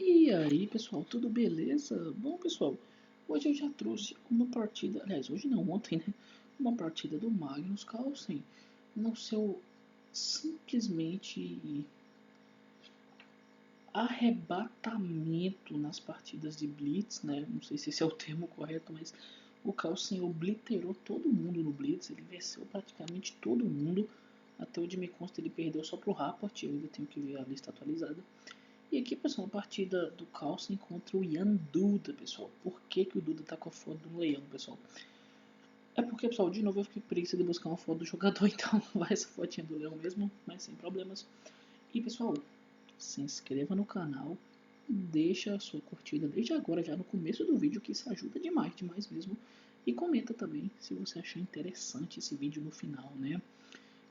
E aí, pessoal, tudo beleza? Bom, pessoal, hoje eu já trouxe uma partida, aliás, hoje não, ontem, né? Uma partida do Magnus Carlsen no seu simplesmente arrebatamento nas partidas de Blitz, né? Não sei se esse é o termo correto, mas o Carlsen obliterou todo mundo no Blitz, ele venceu praticamente todo mundo. Até onde me consta, ele perdeu só pro Rapport, eu ainda tenho que ver a lista atualizada. E aqui, pessoal, a partida do Carlsen contra o Ian Duda, pessoal. Por que o Duda tá com a foto do leão, pessoal? É porque, pessoal, de novo eu fiquei com preguiça de buscar uma foto do jogador, então vai essa fotinha do leão mesmo, mas sem problemas. E, pessoal, se inscreva no canal, deixa a sua curtida desde agora, já no começo do vídeo, que isso ajuda demais, demais mesmo. E comenta também se você achar interessante esse vídeo no final, né?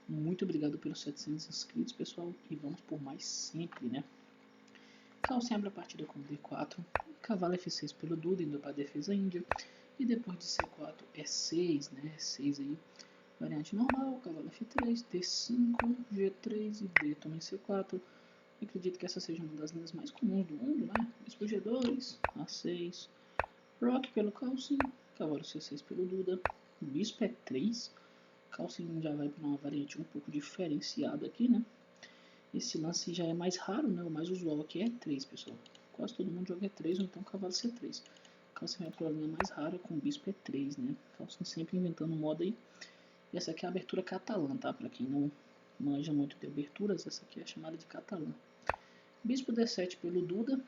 Muito obrigado pelos 700 inscritos, pessoal, e vamos por mais sempre, né? Carlsen abre a partida com D4, cavalo F6 pelo Duda, indo para a defesa índia, e depois de C4 E6, né, E6 aí, variante normal, cavalo F3, D5, G3 e D toma em C4. Acredito que essa seja uma das linhas mais comuns do mundo, né? Bispo G2, A6, Rock pelo Carlsen, cavalo C6 pelo Duda, Bispo E3, Carlsen já vai para uma variante um pouco diferenciada aqui, né? Esse lance já é mais raro, né? O mais usual aqui é E3, pessoal. Quase todo mundo joga E3 ou então cavalo C3. Carlsen vai para a linha mais rara com bispo E3, né? Carlsen sempre inventando moda aí. E essa aqui é a abertura catalã, tá? Para quem não manja muito de aberturas, essa aqui é chamada de catalã. Bispo D7 pelo Duda.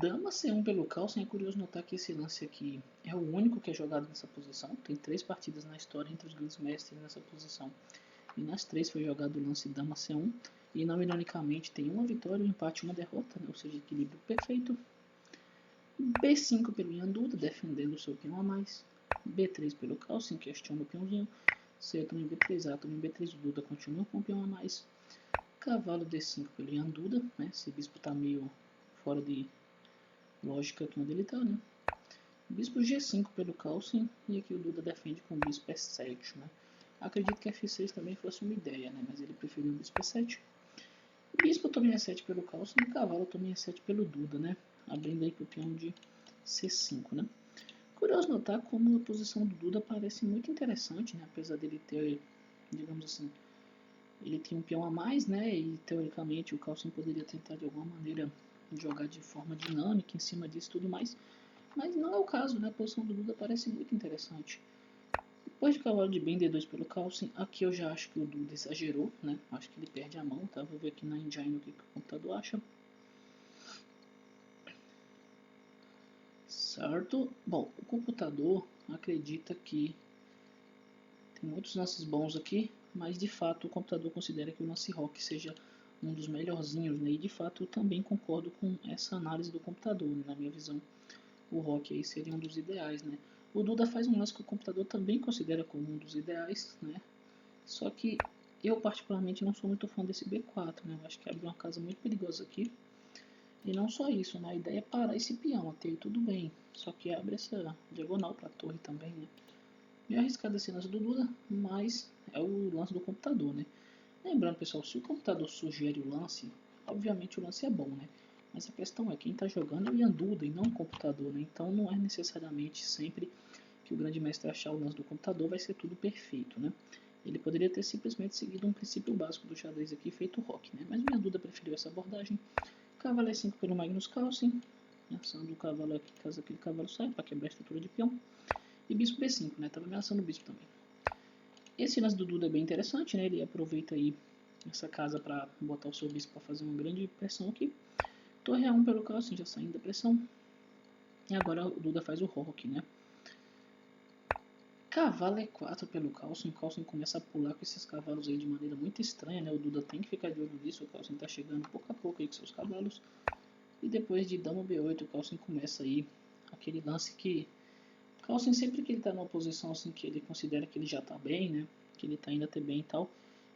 Dama C1 pelo Carlsen. É curioso notar que esse lance aqui é o único que é jogado nessa posição. Tem 3 partidas na história entre os grandes mestres nessa posição. E nas 3 foi jogado o lance Dama C1. E não ironicamente tem uma vitória, um empate e uma derrota, né? Ou seja, equilíbrio perfeito. B5 pelo Ian Duda, defendendo o seu peão a mais. B3 pelo Carlsen, questiona o peãozinho. C também B3, A também B3, o Duda continua com o peão a mais. Cavalo D5 pelo Ian Duda, né? Esse bispo tá meio fora de lógica aqui onde ele tá, né? Bispo G5 pelo Carlsen, e aqui o Duda defende com o bispo E7, né? Acredito que F6 também fosse uma ideia, né? Mas ele preferiu o bispo E7. Bispo toma E7 pelo Carlsen e cavalo toma E7 pelo Duda, né? Abrindo aí pro peão de C5, né? Curioso notar como a posição do Duda parece muito interessante, né? Apesar dele ter, digamos assim, ele tem um peão a mais, né? E teoricamente o Carlsen poderia tentar de alguma maneira jogar de forma dinâmica em cima disso e tudo mais. Mas não é o caso, né? A posição do Duda parece muito interessante. Depois de cavalo de bem D2 pelo Carlsen, aqui eu já acho que o Duda exagerou, né? Acho que ele perde a mão, tá? Vou ver aqui na engine o que o computador acha. Certo? Bom, o computador acredita que tem muitos lances bons aqui, mas de fato o computador considera que o lance rock seja um dos melhorzinhos, né? E de fato eu também concordo com essa análise do computador, né? Na minha visão, o rock aí seria um dos ideais, né? O Duda faz um lance que o computador também considera como um dos ideais, né? Só que eu particularmente não sou muito fã desse B4, né? Eu acho que abre uma casa muito perigosa aqui. E não só isso, né? A ideia é parar esse peão, até aí tudo bem. Só que abre essa diagonal para a torre também, né? Meio arriscado esse lance do Duda, mas é o lance do computador, né? Lembrando, pessoal, se o computador sugere o lance, obviamente o lance é bom, né? Mas a questão é, quem está jogando é o Ian Duda e não o computador, né? Então não é necessariamente sempre que o grande mestre achar o lance do computador vai ser tudo perfeito, né? Ele poderia ter simplesmente seguido um princípio básico do xadrez aqui, feito rock, né? Mas o Ian Duda preferiu essa abordagem. Cavalo E5 pelo Magnus Carlsen. Ameaçando o cavalo aqui, caso aquele cavalo saia, para quebrar a estrutura de peão. E bispo B5, né? Tava ameaçando o bispo também. Esse lance do Duda é bem interessante, né? Ele aproveita aí essa casa para botar o seu bispo para fazer uma grande pressão aqui. Torre A1 pelo Carlsen, já saindo da pressão. E agora o Duda faz o rock, né? Cavalo E4 pelo Carlsen. O Carlsen começa a pular com esses cavalos aí de maneira muito estranha, né? O Duda tem que ficar de olho nisso. O Carlsen tá chegando pouco a pouco aí com seus cavalos. E depois de dama B8, o Carlsen começa aí aquele lance que Carlsen, sempre que ele tá numa posição assim que ele considera que ele já tá bem, né? Que ele tá indo até bem e tal,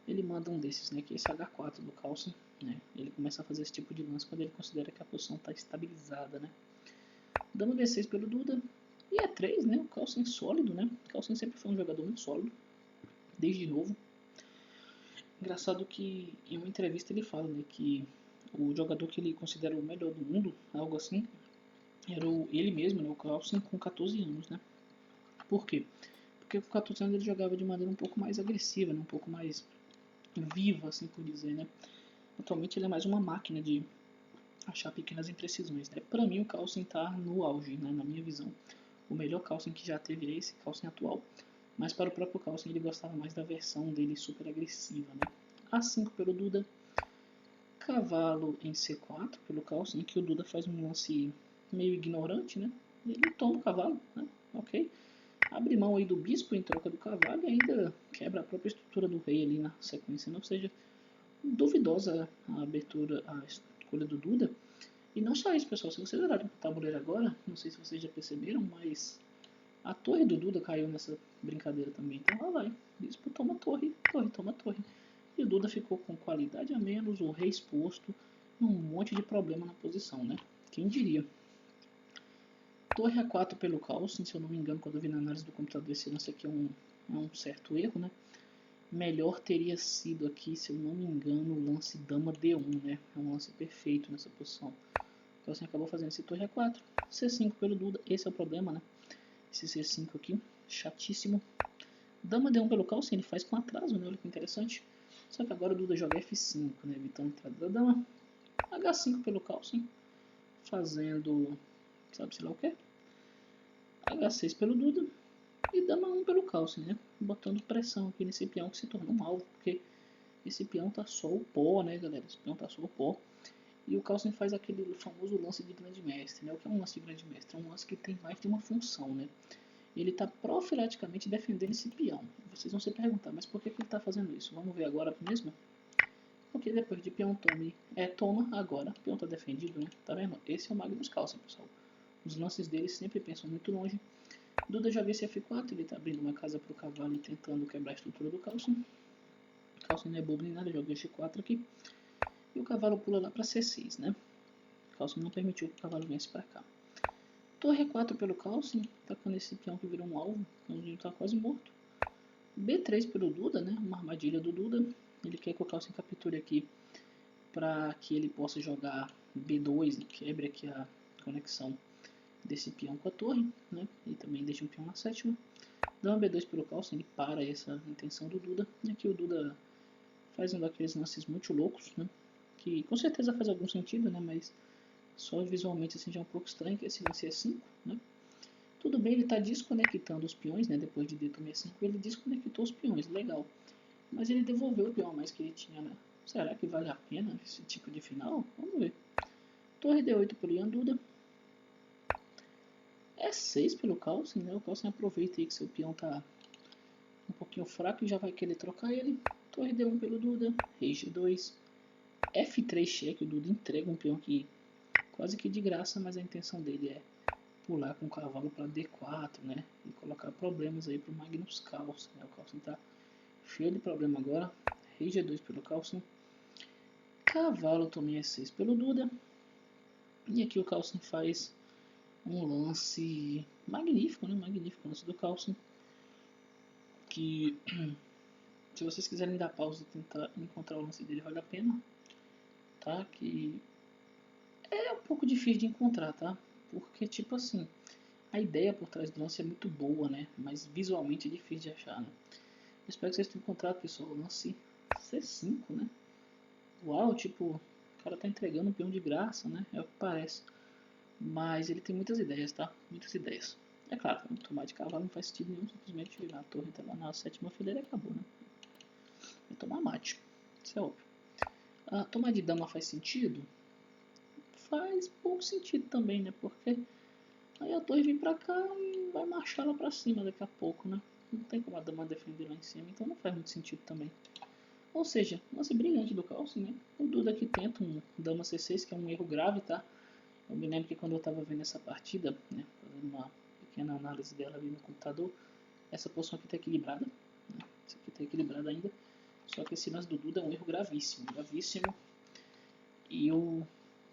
ele manda um desses, né? Que é esse H4 do Carlsen, né? Ele começa a fazer esse tipo de lance quando ele considera que a posição tá estabilizada, né? Dama B6 pelo Duda. E E3, né? O Carlsen sólido, né? O Carlsen sempre foi um jogador muito sólido, desde novo. Engraçado que em uma entrevista ele fala, né? Que o jogador que ele considera o melhor do mundo, algo assim, era ele mesmo, né, o Carlsen, com 14 anos, né? Por quê? Porque com 14 anos ele jogava de maneira um pouco mais agressiva, né, um pouco mais viva, assim por dizer, né? Atualmente ele é mais uma máquina de achar pequenas imprecisões, né? Para mim o Carlsen tá no auge, né, na minha visão. O melhor Carlsen que já teve é esse Carlsen atual. Mas para o próprio Carlsen ele gostava mais da versão dele super agressiva, né? A5 pelo Duda, cavalo em C4 pelo Carlsen, que o Duda faz um lance meio ignorante, né? Ele toma o cavalo, né? Ok. Abre mão aí do bispo em troca do cavalo e ainda quebra a própria estrutura do rei ali na sequência, né? Ou seja, duvidosa a abertura, a escolha do Duda. E não só isso, pessoal. Se vocês olharem para o tabuleiro agora, não sei se vocês já perceberam, mas a torre do Duda caiu nessa brincadeira também. Então lá vai. Bispo toma torre, torre toma torre. E o Duda ficou com qualidade a menos, o rei exposto, um monte de problema na posição, né? Quem diria? Torre A4 pelo Carlsen, se eu não me engano, quando eu vi na análise do computador, esse lance aqui é um certo erro, né? Melhor teria sido aqui, se eu não me engano, o lance dama D1, né? É um lance perfeito nessa posição. O Carlsen acabou fazendo esse torre A4, C5 pelo Duda, esse é o problema, né? Esse C5 aqui, chatíssimo. Dama D1 pelo Carlsen, ele faz com atraso, né? Olha que interessante. Só que agora o Duda joga F5, né? Evitando a entrada da dama. H5 pelo Carlsen, fazendo, sabe-se lá o que? H6 pelo Duda. E dama 1 pelo Carlsen, né? Botando pressão aqui nesse peão que se tornou um alvo, porque esse peão tá só o pó, né, galera? Esse peão tá só o pó. E o Carlsen faz aquele famoso lance de grande mestre, né? O que é um lance de grande mestre? É um lance que tem mais de uma função, né? Ele está profilaticamente defendendo esse peão. Vocês vão se perguntar, mas por que ele está fazendo isso? Vamos ver agora mesmo? Porque depois de peão toma, agora o peão está defendido, né? Tá vendo? Esse é o Magnus Carlsen, pessoal. Os lances dele sempre pensam muito longe. Duda joga esse F4, ele está abrindo uma casa para o cavalo e tentando quebrar a estrutura do Carlsen. O Carlsen não é bobo nem nada, joga G4 aqui. E o cavalo pula lá para C6, né? O Carlsen não permitiu que o cavalo viesse para cá. Torre 4 pelo Carlsen, tacando esse peão que virou um alvo, onde ele está quase morto. B3 pelo Duda, né? Uma armadilha do Duda. Ele quer que o Carlsen capture aqui para que ele possa jogar B2 e quebre aqui a conexão desse peão com a torre, né? E também deixa um peão na sétima. Dama B2 pelo Carlsen, ele para essa intenção do Duda. E aqui o Duda faz um daqueles lances muito loucos, né? Que com certeza faz algum sentido, né? Mas só visualmente assim já é um pouco estranho, que esse lance é 5, né? Tudo bem, ele está desconectando os peões, né? Depois de D 5, ele desconectou os peões, legal. Mas ele devolveu o peão a mais que ele tinha, né? Será que vale a pena esse tipo de final? Vamos ver. Torre D8 pelo Ian Duda. E6 pelo Carlsen, né? O Carlsen aproveita aí que seu peão tá um pouquinho fraco e já vai querer trocar ele. Torre D1 pelo Duda. Rei G2. F3 cheque, o Duda entrega um peão aqui quase que de graça, mas a intenção dele é pular com o cavalo para D4, né? E colocar problemas aí pro Magnus Carlsen, né? O Carlsen tá cheio de problema agora. Rei G2 pelo Carlsen. Cavalo também E6 pelo Duda. E aqui o Carlsen faz um lance magnífico, né? Magnífico lance do Carlsen. Que se vocês quiserem dar pausa e tentar encontrar o lance dele, vale a pena. Tá? Que é um pouco difícil de encontrar, tá? Porque, tipo assim, a ideia por trás do lance é muito boa, né? Mas visualmente é difícil de achar, né? Eu espero que vocês tenham encontrado, pessoal. O lance C5, né? Uau, tipo, o cara tá entregando um peão de graça, né? É o que parece. Mas ele tem muitas ideias, tá? Muitas ideias. É claro, tomar de cavalo não faz sentido nenhum, simplesmente virar a torre tá lá na sétima fileira e acabou, né? É tomar mate, isso é óbvio. Tomar de dama faz sentido? Faz pouco sentido também, né? Porque aí a torre vem pra cá e vai marchar lá pra cima daqui a pouco, né? Não tem como a dama defender lá em cima, então não faz muito sentido também. Ou seja, lance brilhante do Carlsen, né? O Duda aqui tenta um dama C6, que é um erro grave, tá? Eu me lembro que quando eu tava vendo essa partida, né? Fazendo uma pequena análise dela ali no computador, essa posição aqui tá equilibrada, né? Essa aqui tá equilibrada ainda. Só que esse lance do Duda é um erro gravíssimo, gravíssimo. E eu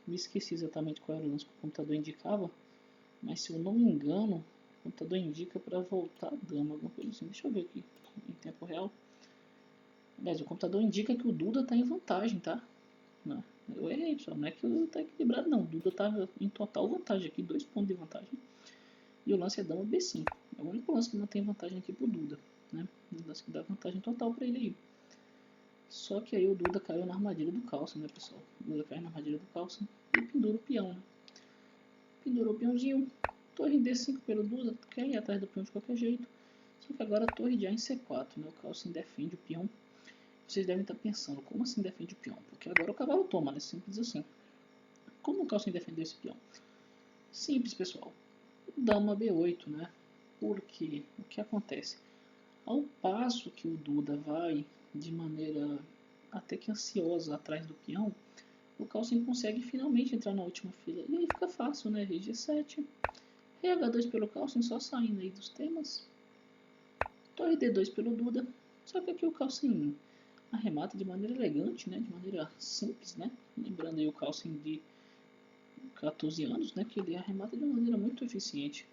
me esqueci exatamente qual era o lance que o computador indicava, mas se eu não me engano, o computador indica para voltar a dama, alguma coisa assim. Deixa eu ver aqui em tempo real. Aliás, o computador indica que o Duda está em vantagem, tá? Eu errei, pessoal. Não é que o Duda tá equilibrado, não. O Duda tava em total vantagem aqui, 2 pontos de vantagem. E o lance é dama B5. É o único lance que mantém vantagem aqui pro Duda, né? O lance que dá vantagem total pra ele aí. Só que aí o Duda caiu na armadilha do Carlsen, né, pessoal? O Duda caiu na armadilha do Carlsen e pendura o peão, né? Pendurou o peãozinho. Torre D5 pelo Duda, quer ir atrás do peão de qualquer jeito. Só que agora a torre de A em C4, né? O Carlsen defende o peão. Vocês devem estar pensando, como assim defende o peão? Porque agora o cavalo toma, né? Simples assim. Como o Carlsen defendeu esse peão? Simples, pessoal. Dama B8, né? Porque o que acontece? Ao passo que o Duda vai de maneira até que ansiosa atrás do peão, o Carlsen consegue finalmente entrar na última fila. E aí fica fácil, né? Rei G7, Rei H2 pelo Carlsen, só saindo aí dos temas. Torre D2 pelo Duda. Só que aqui o Carlsen arremata de maneira elegante, né? De maneira simples, né? Lembrando aí o Carlsen de 14 anos, né? Que ele arremata de uma maneira muito eficiente.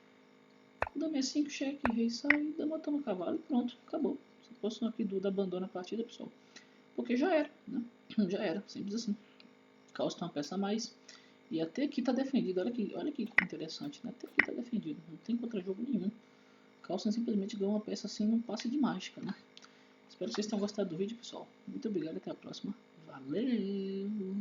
Dama E5, cheque, rei sai, dama toma cavalo e pronto, acabou. Se fosse aqui Duda abandona a partida, pessoal. Porque já era, né? Já era, simples assim. Carlsen tem uma peça a mais. E até aqui tá defendido, olha que interessante, né? Até aqui tá defendido, não tem contra-jogo nenhum. Carlsen simplesmente ganhou uma peça assim num passe de mágica, né? Espero que vocês tenham gostado do vídeo, pessoal. Muito obrigado e até a próxima. Valeu!